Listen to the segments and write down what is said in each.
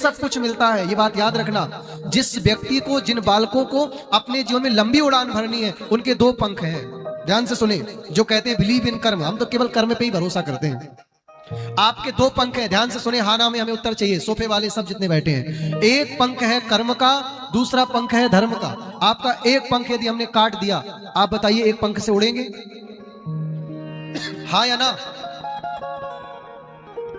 सब कुछ मिलता है। ये बात याद रखना, जिस व्यक्ति को, जिन बालकों को अपने जीवन में लंबी उड़ान भरनी है, उनके दो पंख हैं। ध्यान से सुने, जो कहते हैं बिलीव इन कर्म, हम तो केवल कर्म पे ही भरोसा करते हैं। आपके दो पंख हैं, ध्यान से सुने। हाना में हमें उत्तर चाहिए, सोफे वाले सब जितने बैठे हैं। एक पंख है कर्म का, दूसरा पंख है धर्म का। आपका एक पंख यदि हमने काट दिया, आप बताइए एक पंख से उड़ेंगे? हाँ या ना?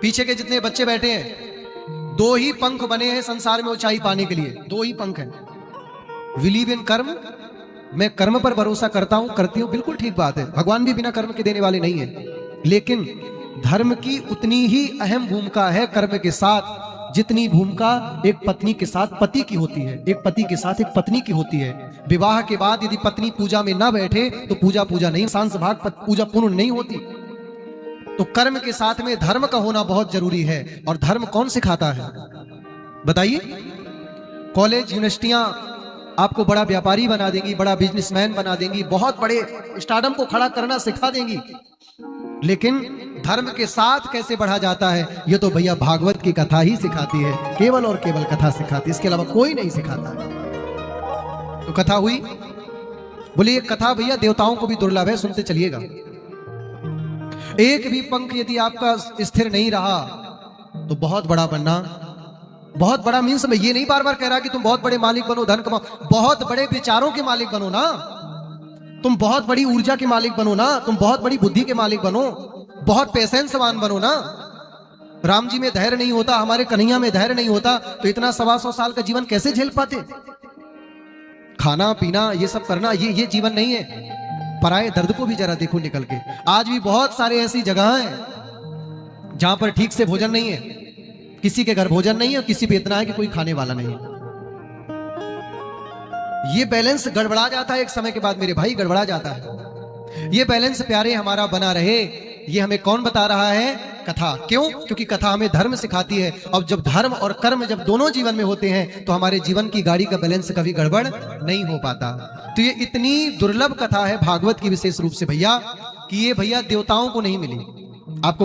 पीछे के जितने बच्चे बैठे हैं, दो ही पंख बने हैं संसार में ऊंचाई पाने के लिए, दो ही पंख हैं। बिलीव इन कर्म, मैं कर्म पर भरोसा करता हूं, करती हूं, बिल्कुल ठीक बात है। भगवान भी बिना कर्म के देने वाले नहीं है, लेकिन धर्म की उतनी ही अहम भूमिका है कर्म के साथ, जितनी भूमिका एक पत्नी के साथ पति की होती है, एक पति के साथ एक पत्नी की होती है। विवाह के बाद यदि पत्नी पूजा में ना बैठे तो पूजा नहीं, सांस भाग पूजा पूर्ण नहीं होती। तो कर्म के साथ में धर्म का होना बहुत जरूरी है। और धर्म कौन सिखाता है बताइए? कॉलेज, यूनिवर्सिटियां आपको बड़ा व्यापारी बना देंगी, बड़ा बिजनेसमैन बना देंगी, बहुत बड़े स्टार्टअप को खड़ा करना सिखा देंगी, लेकिन धर्म के साथ कैसे बढ़ा जाता है, ये तो भैया भागवत की कथा ही सिखाती है, केवल और केवल कथा सिखाती है, इसके अलावा कोई नहीं सिखाता है। तो कथा हुई, बोले ये कथा भैया देवताओं को भी दुर्लभ है, सुनते चलिएगा। एक भी पंख यदि आपका स्थिर नहीं रहा तो बहुत बड़ा बनना, बहुत बड़ा मीन्स मैं ये नहीं बार बार कह रहा कि तुम बहुत बड़े मालिक बनो, धन कमाओ, बहुत बड़े विचारों के मालिक बनो ना, तुम बहुत बड़ी ऊर्जा के मालिक बनो ना, तुम बहुत बड़ी बुद्धि के मालिक बनो, बहुत पेशेंसवान बनो ना। राम जी में धैर्य नहीं होता, हमारे कन्हैया में धैर्य नहीं होता, तो इतना 125 साल का जीवन कैसे झेल पाते? खाना पीना ये सब करना, ये जीवन नहीं है। पराये दर्द को भी जरा देखो निकल के। आज भी बहुत सारे ऐसी जगह हैं जहां पर ठीक से भोजन नहीं है, किसी के घर भोजन नहीं है और किसी पे इतना है कि कोई खाने वाला नहीं है। ये बैलेंस गड़बड़ा जाता है, एक समय के बाद मेरे भाई गड़बड़ा जाता है। ये बैलेंस प्यारे हमारा बना रहे, ये हमें कौन बता रहा है? कथा। क्यों? क्योंकि कथा हमें धर्म सिखाती है। और जब धर्म और कर्म जब दोनों जीवन में होते हैं तो हमारे जीवन की गाड़ी का बैलेंस कभी गड़बड़ नहीं हो पाता। तो ये इतनी दुर्लभ कथा है भागवत की, विशेष रूप से भैया, कि ये भैया देवताओं को नहीं मिली। आपको